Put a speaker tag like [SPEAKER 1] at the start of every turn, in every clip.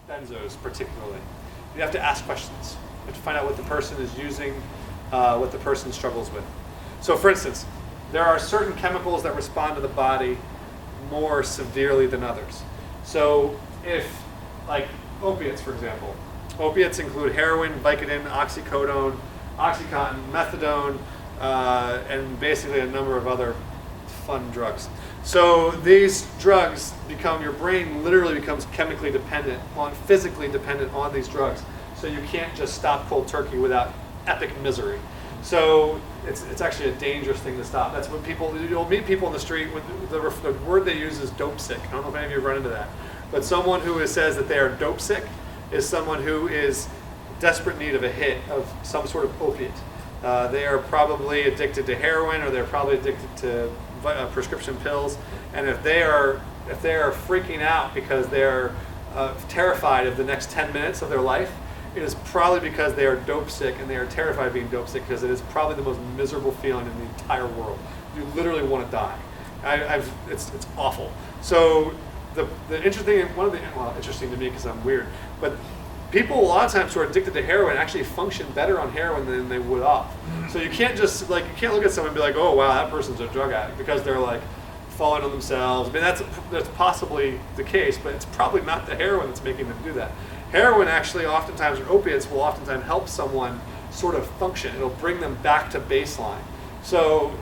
[SPEAKER 1] benzos particularly, you have to ask questions. You have to find out what the person is using, what the person struggles with. So for instance, there are certain chemicals that respond to the body more severely than others. So if, like opiates for example, opiates include heroin, Vicodin, oxycodone, Oxycontin, methadone, and basically a number of other fun drugs. So these drugs your brain literally becomes chemically dependent physically dependent on these drugs. So you can't just stop cold turkey without epic misery. So it's actually a dangerous thing to stop. That's when you'll meet people in the street, the word they use is dope sick. I don't know if any of you have run into that. But someone who says that they are dope sick is someone who is desperate need of a hit of some sort of opiate. They are probably addicted to heroin, or they're probably addicted to prescription pills. And if they are freaking out because they're terrified of the next 10 minutes of their life, it is probably because they are dope sick, and they are terrified of being dope sick because it is probably the most miserable feeling in the entire world. You literally want to die. It's awful. So the interesting, interesting to me because I'm weird, but people a lot of times who are addicted to heroin actually function better on heroin than they would off. So you can't just you can't look at someone and be like, oh wow, that person's a drug addict because they're like falling on themselves. I mean that's possibly the case, but it's probably not the heroin that's making them do that. Heroin actually oftentimes, or opiates will oftentimes help someone sort of function. It'll bring them back to baseline. So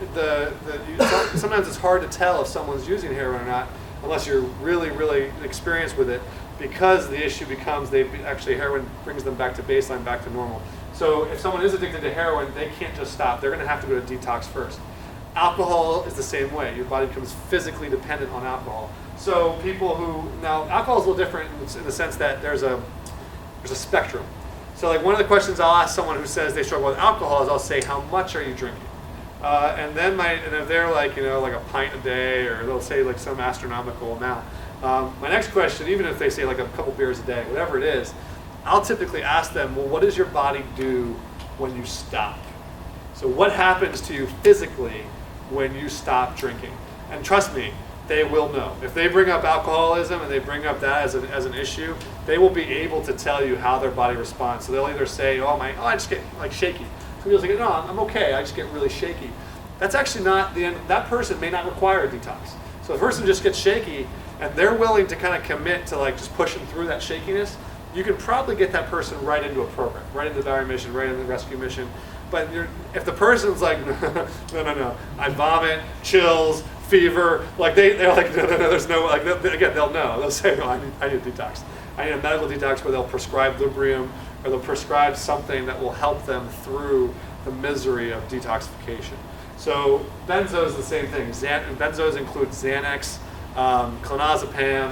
[SPEAKER 1] sometimes it's hard to tell if someone's using heroin or not unless you're really, really experienced with it, because the issue becomes heroin brings them back to baseline, back to normal. So if someone is addicted to heroin, they can't just stop. They're going to have to go to detox first. Alcohol is the same way. Your body becomes physically dependent on alcohol. So now alcohol is a little different in the sense that there's a spectrum. So like one of the questions I'll ask someone who says they struggle with alcohol is I'll say, how much are you drinking? And if they're like a pint a day, or they'll say like some astronomical amount. My next question, even if they say like a couple beers a day, whatever it is, I'll typically ask them, well, what does your body do when you stop? So what happens to you physically when you stop drinking? And trust me, they will know. If they bring up alcoholism and they bring up that as an issue, they will be able to tell you how their body responds. So they'll either say, I just get like shaky. Some people say, no, I'm okay, I just get really shaky. That's actually not the end. That person may not require a detox. So the person just gets shaky and they're willing to kind of commit to like just pushing through that shakiness, you can probably get that person right into a program, right into the Bowery mission, right into the rescue mission. But if the person's like, no, I vomit, chills, fever, like they're like, no, there's no, like, again, they'll know. They'll say, no, I need a detox. I need a medical detox where they'll prescribe Librium, or they'll prescribe something that will help them through the misery of detoxification. So benzos is the same thing. Benzos include Xanax, clonazepam,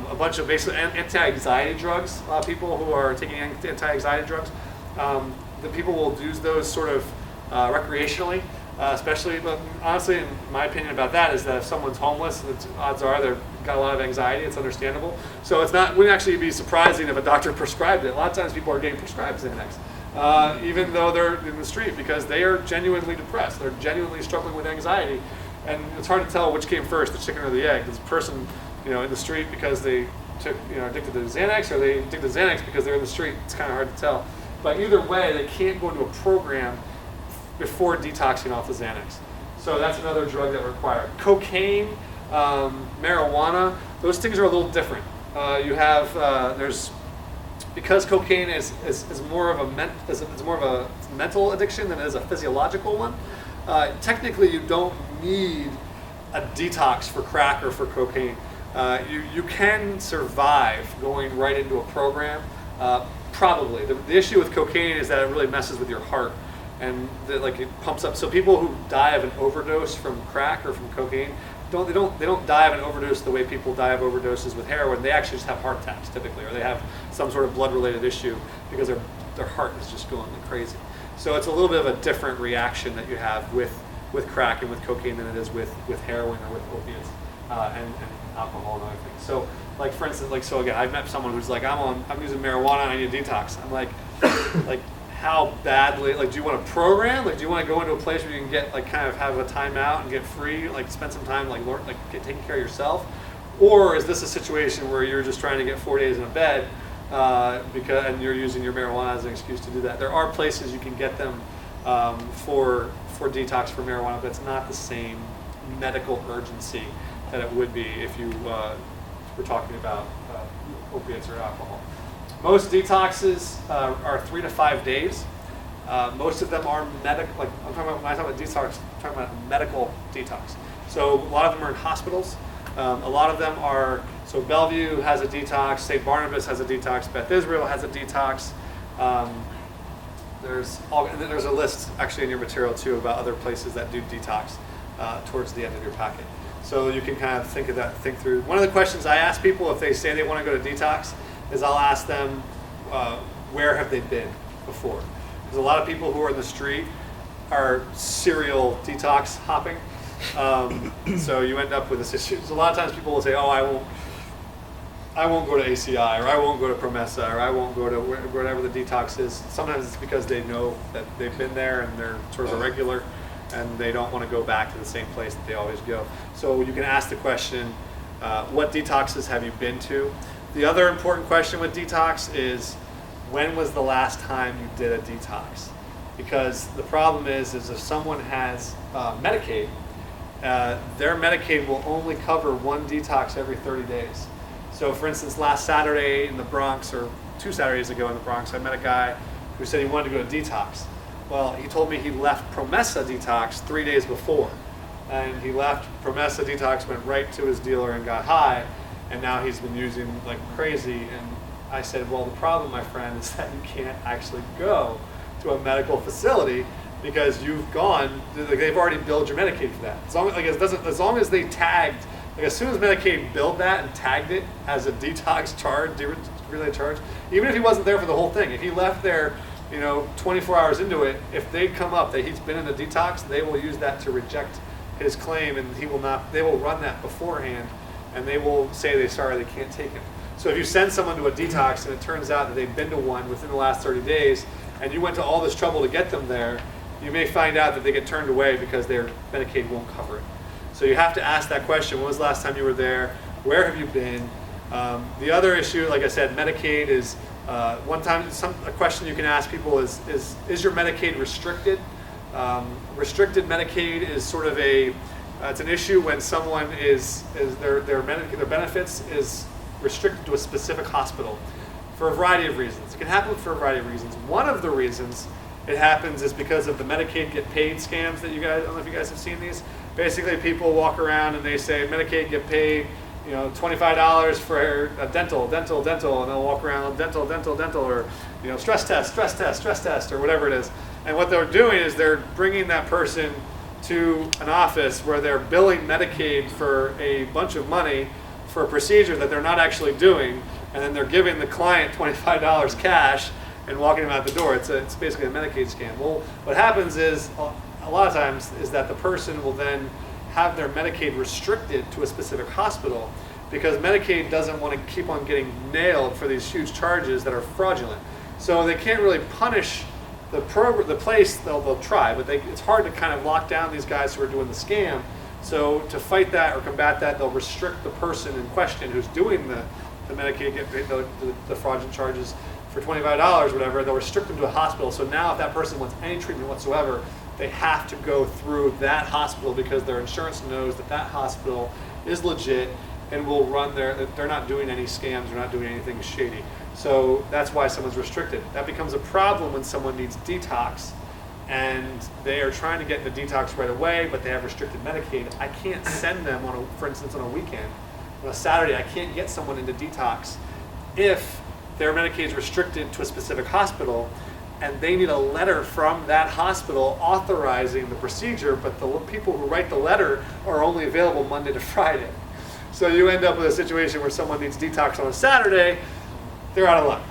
[SPEAKER 1] a bunch of basically anti-anxiety drugs. A lot of people who are taking anti-anxiety drugs, the people will use those sort of recreationally, especially, but honestly, in my opinion about that is that if someone's homeless, odds are they've got a lot of anxiety, it's understandable. So it wouldn't actually be surprising if a doctor prescribed it. A lot of times people are getting prescribed Xanax, even though they're in the street, because they are genuinely depressed. They're genuinely struggling with anxiety. And it's hard to tell which came first, the chicken or the egg. This person, in the street because they took, addicted to Xanax, or they addicted to Xanax because they're in the street. It's kind of hard to tell. But either way, they can't go into a program before detoxing off the Xanax. So that's another drug that we're required. Cocaine, marijuana, those things are a little different. Because cocaine is more of a mental addiction than it is a physiological one. Technically, you don't need a detox for crack or for cocaine. You can survive going right into a program. Probably. The issue with cocaine is that it really messes with your heart, and it pumps up. So people who die of an overdose from crack or from cocaine, they don't die of an overdose the way people die of overdoses with heroin. They actually just have heart attacks typically, or they have some sort of blood-related issue because their heart is just going like crazy. So it's a little bit of a different reaction that you have with crack and with cocaine than it is with heroin or with opiates and alcohol and other things. So like for instance, again, I've met someone who's like, I'm using marijuana and I need a detox. I'm like how badly, do you want a program? Do you want to go into a place where you can get kind of have a timeout and get free, spend some time taking care of yourself? Or is this a situation where you're just trying to get 4 days in a bed and you're using your marijuana as an excuse to do that. There are places you can get them for detox for marijuana, but it's not the same medical urgency that it would be if you were talking about opiates or alcohol. Most detoxes are 3 to 5 days. Most of them are medical. Like I'm talking about when I talk about detox, I'm talking about a medical detox. So a lot of them are in hospitals. A lot of them are. So Bellevue has a detox. St. Barnabas has a detox. Beth Israel has a detox. There's a list actually in your material too about other places that do detox towards the end of your packet. So you can kind of think through. One of the questions I ask people if they say they want to go to detox is I'll ask them where have they been before. Because a lot of people who are in the street are serial detox hopping. So you end up with this issue. So a lot of times people will say, oh, I won't go to ACI, or I won't go to Promesa, or I won't go to whatever the detox is. Sometimes it's because they know that they've been there and they're sort of a regular, and they don't want to go back to the same place that they always go. So you can ask the question, what detoxes have you been to? The other important question with detox is, when was the last time you did a detox? Because the problem is if someone has Medicaid, their Medicaid will only cover one detox every 30 days. So for instance, last Saturday in the Bronx, or 2 Saturdays ago in the Bronx, I met a guy who said he wanted to go to detox. Well, he told me he left Promesa detox 3 days before. And he left Promesa detox, went right to his dealer and got high, and now he's been using like crazy. And I said, well, the problem, my friend, is that you can't actually go to a medical facility because you've gone, like, they've already billed your Medicaid for that. As long as they tagged, like as soon as Medicaid billed that and tagged it as a detox charge, related charge, even if he wasn't there for the whole thing, if he left there, 24 hours into it, if they come up that he's been in a detox, they will use that to reject his claim, and they will run that beforehand, and they will say they're sorry, they can't take him. So if you send someone to a detox and it turns out that they've been to one within the last 30 days, and you went to all this trouble to get them there, you may find out that they get turned away because their Medicaid won't cover it. So you have to ask that question, when was the last time you were there? Where have you been? The other issue, like I said, Medicaid is, a question you can ask people is your Medicaid restricted? Restricted Medicaid is sort of it's an issue when someone their benefits is restricted to a specific hospital for a variety of reasons. It can happen for a variety of reasons. One of the reasons it happens is because of the Medicaid Get Paid scams that you guys, I don't know if you guys have seen these. Basically, people walk around and they say Medicaid Get Paid, $25 for a dental, and they'll walk around dental, or stress test, or whatever it is. And what they're doing is they're bringing that person to an office where they're billing Medicaid for a bunch of money for a procedure that they're not actually doing, and then they're giving the client $25 cash and walking them out the door. It's basically a Medicaid scam. Well, what happens is a lot of times is that the person will then have their Medicaid restricted to a specific hospital because Medicaid doesn't want to keep on getting nailed for these huge charges that are fraudulent. So they can't really punish the place. They'll try, but it's hard to kind of lock down these guys who are doing the scam. So to fight that or combat that, they'll restrict the person in question who's doing the Medicaid, the fraudulent charges for $25, whatever. They'll restrict them to a hospital. So now if that person wants any treatment whatsoever, they have to go through that hospital because their insurance knows that hospital is legit and will run they're not doing any scams, they're not doing anything shady. So that's why someone's restricted. That becomes a problem when someone needs detox and they are trying to get into detox right away, but they have restricted Medicaid. I can't send them for instance, on a weekend. On a Saturday, I can't get someone into detox if their Medicaid is restricted to a specific hospital, and they need a letter from that hospital authorizing the procedure, but the people who write the letter are only available Monday to Friday. So you end up with a situation where someone needs detox on a Saturday, they're out of luck.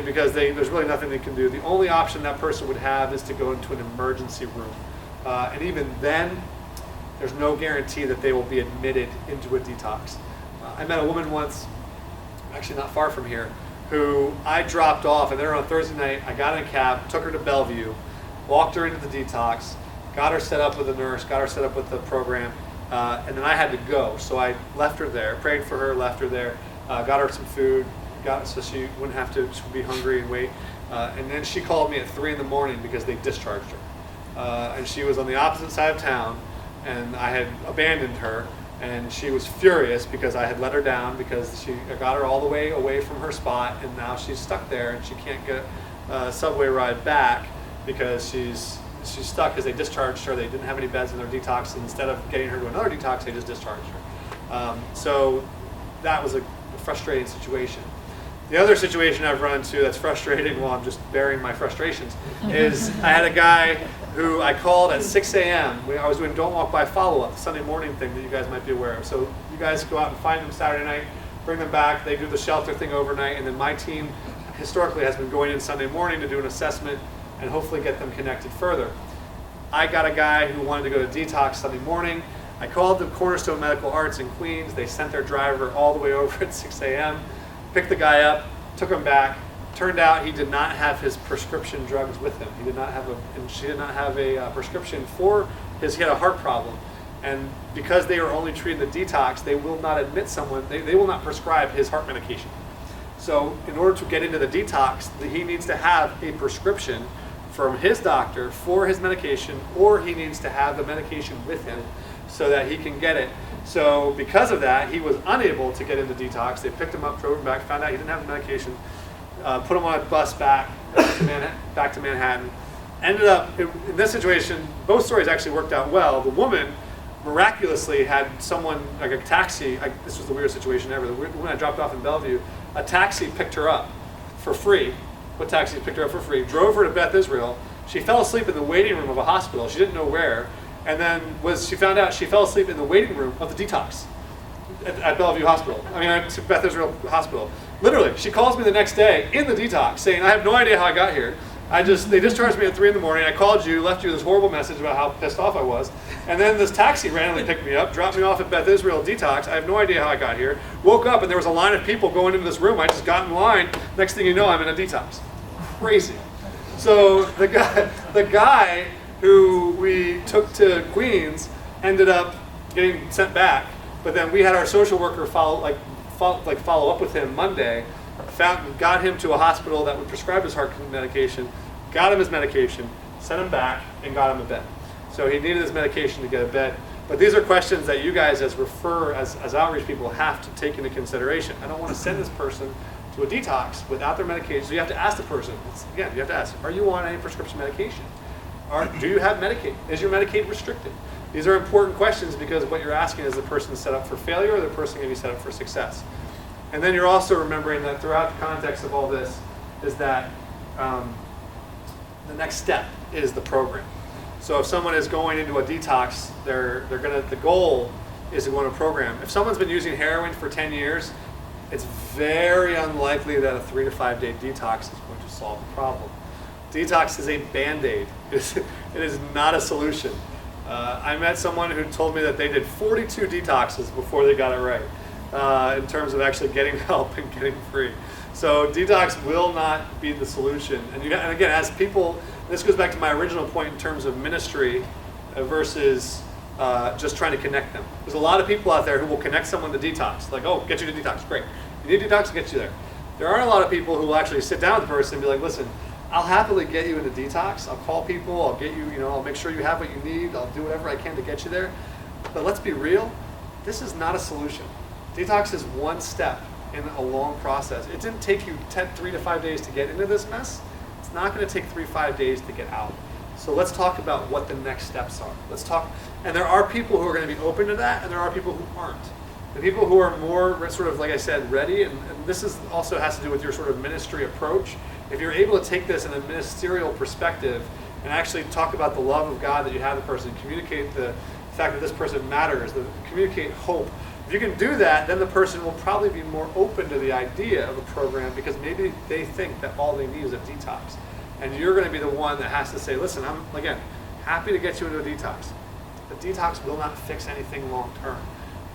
[SPEAKER 1] Because there's really nothing they can do. The only option that person would have is to go into an emergency room. And even then, there's no guarantee that they will be admitted into a detox. I met a woman once, actually not far from here, who I dropped off, and there on Thursday night, I got in a cab, took her to Bellevue, walked her into the detox, got her set up with a nurse, got her set up with the program, and then I had to go. So I left her there, prayed for her, left her there, got her some food, so she wouldn't have to be hungry and wait. And then she called me at 3 in the morning because they discharged her. And she was on the opposite side of town, and I had abandoned her. And she was furious because I had let her down, because I got her all the way away from her spot, and now she's stuck there and she can't get a subway ride back because she's stuck because they discharged her. They didn't have any beds in their detox, and instead of getting her to another detox, they just discharged her. So that was a frustrating situation. The other situation I've run into that's frustrating, while I'm just bearing my frustrations, is I had a guy who I called at 6 a.m. I was doing Don't Walk By follow-up, the Sunday morning thing that you guys might be aware of. So you guys go out and find them Saturday night, bring them back, they do the shelter thing overnight, and then my team historically has been going in Sunday morning to do an assessment and hopefully get them connected further. I got a guy who wanted to go to detox Sunday morning. I called the Cornerstone Medical Arts in Queens. They sent their driver all the way over at 6 a.m., picked the guy up, took him back. Turned out he did not have his prescription drugs with him. He did not have she did not have a prescription for he had a heart problem. And because they are only treating the detox, they will not admit someone, they will not prescribe his heart medication. So in order to get into the detox, he needs to have a prescription from his doctor for his medication, or he needs to have the medication with him so that he can get it. So because of that, he was unable to get into detox. They picked him up, drove him back, found out he didn't have the medication, put him on a bus back to Manhattan. Ended up, in this situation, both stories actually worked out well. The woman miraculously had someone, like a taxi, this was the weirdest situation ever. The woman I dropped off in Bellevue, a taxi picked her up for free. What taxi picked her up for free? Drove her to Beth Israel. She fell asleep in the waiting room of a hospital. She didn't know where. And then she found out she fell asleep in the waiting room of the detox at Bellevue Hospital. To Beth Israel Hospital. Literally, she calls me the next day in the detox saying, I have no idea how I got here. They discharged me at 3 in the morning. I called you, left you this horrible message about how pissed off I was. And then this taxi randomly picked me up, dropped me off at Beth Israel Detox. I have no idea how I got here. Woke up and there was a line of people going into this room. I just got in line. Next thing you know, I'm in a detox. Crazy. So the guy who we took to Queens ended up getting sent back. But then we had our social worker follow up with him Monday. Got him to a hospital that would prescribe his heart medication, got him his medication, sent him back, and got him a bed. So he needed his medication to get a bed. But these are questions that you guys as outreach people have to take into consideration. I don't want to send this person to a detox without their medication. So you have to ask the person, you have to ask, are you on any prescription medication? Do you have Medicaid? Is your Medicaid restricted? These are important questions because what you're asking is the person set up for failure or the person going to be set up for success. And then you're also remembering that throughout the context of all this is that the next step is the program. So if someone is going into a detox, the goal is to go on a program. If someone's been using heroin for 10 years, it's very unlikely that a 3 to 5 day detox is going to solve the problem. Detox is a Band-Aid. It is not a solution. I met someone who told me that they did 42 detoxes before they got it right. In terms of actually getting help and getting free. So detox will not be the solution. And again, as people, this goes back to my original point in terms of ministry versus just trying to connect them. There's a lot of people out there who will connect someone to detox. Like, oh, get you to detox, great. You need detox, get you there. There aren't a lot of people who will actually sit down with the person and be like, listen, I'll happily get you into detox. I'll call people, I'll get you, I'll make sure you have what you need. I'll do whatever I can to get you there. But let's be real, this is not a solution. Detox is one step in a long process. It didn't take you 3 to 5 days to get into this mess. It's not going to take 3 to 5 days to get out. So let's talk about what the next steps are. Let's talk, and there are people who are going to be open to that, and there are people who aren't. The people who are more sort of, like I said, ready, and this is also has to do with your sort of ministry approach. If you're able to take this in a ministerial perspective and actually talk about the love of God that you have the person, communicate the fact that this person matters, communicate hope. If you can do that, then the person will probably be more open to the idea of a program because maybe they think that all they need is a detox. And you're going to be the one that has to say, listen, I'm, again, happy to get you into a detox. The detox will not fix anything long term.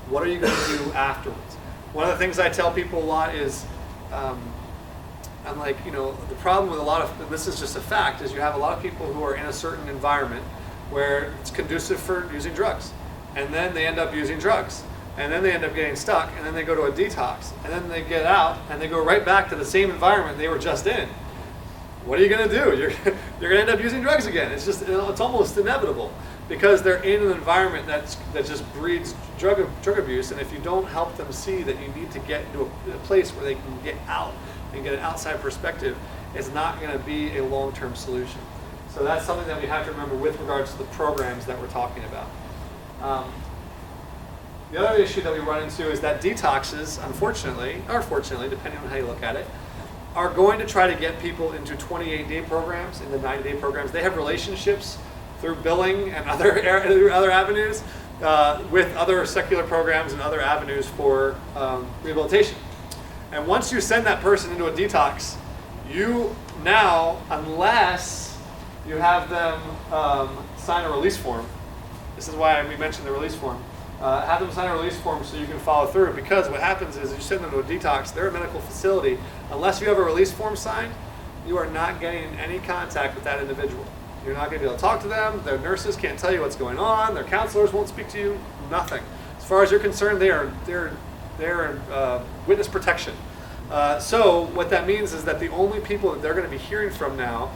[SPEAKER 1] What are you going to do afterwards? One of the things I tell people a lot is, I'm like, the problem with a lot of, and this is just a fact, is you have a lot of people who are in a certain environment where it's conducive for using drugs. And then they end up using drugs. and then they end up getting stuck, and then they go to a detox, and then they get out, and they go right back to the same environment they were just in. What are you going to do? You're going to end up using drugs again. It's just, it's almost inevitable, because they're in an environment that just breeds drug abuse, and if you don't help them see that you need to get into a place where they can get out and get an outside perspective, it's not going to be a long-term solution. So that's something that we have to remember with regards to the programs that we're talking about. The other issue that we run into is that detoxes, unfortunately, or fortunately, depending on how you look at it, are going to try to get people into 28-day programs, into 90-day programs. They have relationships through billing and other avenues with other secular programs and other avenues for rehabilitation. And once you send that person into a detox, you now, unless you have them sign a release form, this is why we mentioned the release form, have them sign a release form so you can follow through, because what happens is you send them to a detox, they're a medical facility, unless you have a release form signed, you are not getting any contact with that individual. You're not going to be able to talk to them, their nurses can't tell you what's going on, their counselors won't speak to you, nothing. As far as you're concerned, they're witness protection. So what that means is that the only people that they're going to be hearing from now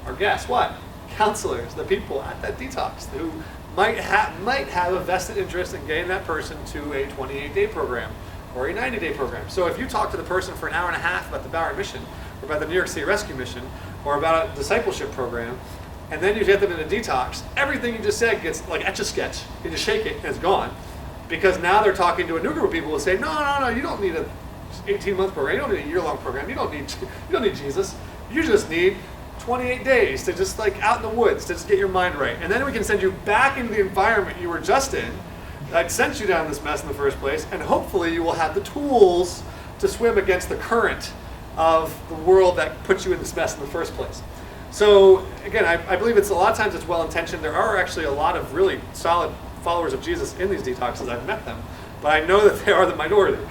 [SPEAKER 1] are, guess what? Counselors, the people at that detox who might have a vested interest in getting that person to a 28-day program or a 90-day program. So if you talk to the person for an hour and a half about the Bowery Mission, or about the New York City Rescue Mission, or about a discipleship program, and then you get them in a detox, everything you just said gets like Etch-a-Sketch. You just shake it and it's gone. Because now they're talking to a new group of people who say, no, you don't need a 18-month program, you don't need a year-long program, you don't need Jesus. You just need 28 days to just like out in the woods to just get your mind right. And then we can send you back into the environment you were just in that sent you down this mess in the first place, and hopefully you will have the tools to swim against the current of the world that put you in this mess in the first place. So again, I believe it's a lot of times it's well-intentioned. There are actually a lot of really solid followers of Jesus in these detoxes. I've met them, but I know that they are the minority.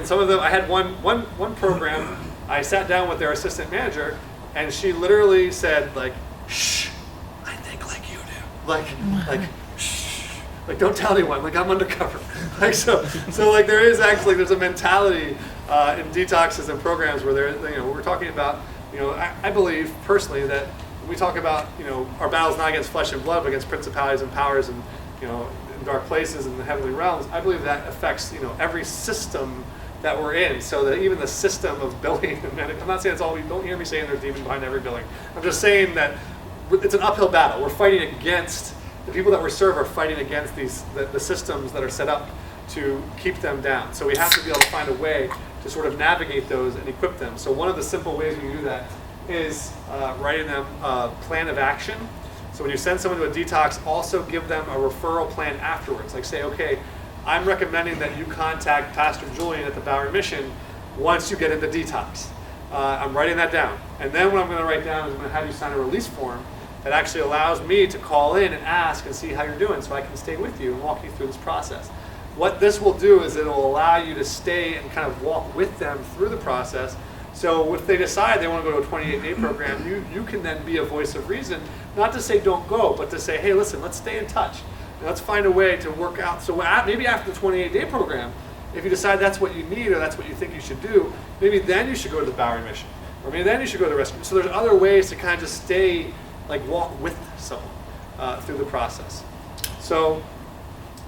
[SPEAKER 1] Some of them, I had one program, I sat down with their assistant manager, and she literally said, like, shh, I think like you do. Like, shh, like don't tell anyone, like I'm undercover. Like so like there's a mentality in detoxes and programs where we're talking about, I believe personally that when we talk about, our battle's not against flesh and blood, but against principalities and powers and, in dark places and the heavenly realms. I believe that affects, every system that we're in, so that even the system of billing, and I'm not saying it's all, don't hear me saying there's demons behind every billing. I'm just saying that it's an uphill battle. We're fighting against, the people that we serve are fighting against the systems that are set up to keep them down. So we have to be able to find a way to sort of navigate those and equip them. So one of the simple ways we do that is writing them a plan of action. So when you send someone to a detox, also give them a referral plan afterwards. Like say, okay, I'm recommending that you contact Pastor Julian at the Bowery Mission once you get into detox. I'm writing that down. And then what I'm going to write down is I'm going to have you sign a release form that actually allows me to call in and ask and see how you're doing so I can stay with you and walk you through this process. What this will do is it will allow you to stay and kind of walk with them through the process. So if they decide they want to go to a 28-day program, you can then be a voice of reason, not to say don't go, but to say, hey, listen, let's stay in touch. And let's find a way to work out. So maybe after the 28-day program, if you decide that's what you need or that's what you think you should do, maybe then you should go to the Bowery Mission. Or maybe then you should go to the rescue. So there's other ways to kind of just stay, like walk with someone through the process. So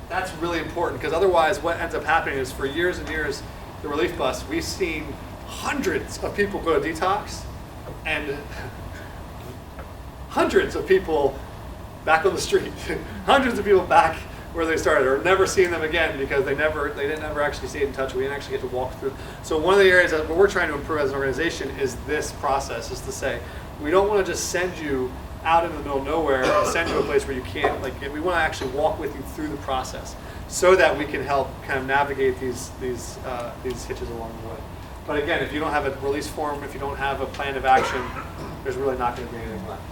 [SPEAKER 1] that's really important, because otherwise what ends up happening is for years and years, the relief bus, we've seen hundreds of people go to detox and hundreds of people back on the street, hundreds of people back where they started, or never seeing them again because they didn't ever actually stay in touch. We didn't actually get to walk through. So one of the areas that we're trying to improve as an organization is this process, is to say, we don't want to just send you out in the middle of nowhere and send you to a place where you can't, we want to actually walk with you through the process so that we can help kind of navigate these hitches along the way. But again, if you don't have a release form, if you don't have a plan of action, there's really not going to be anything left.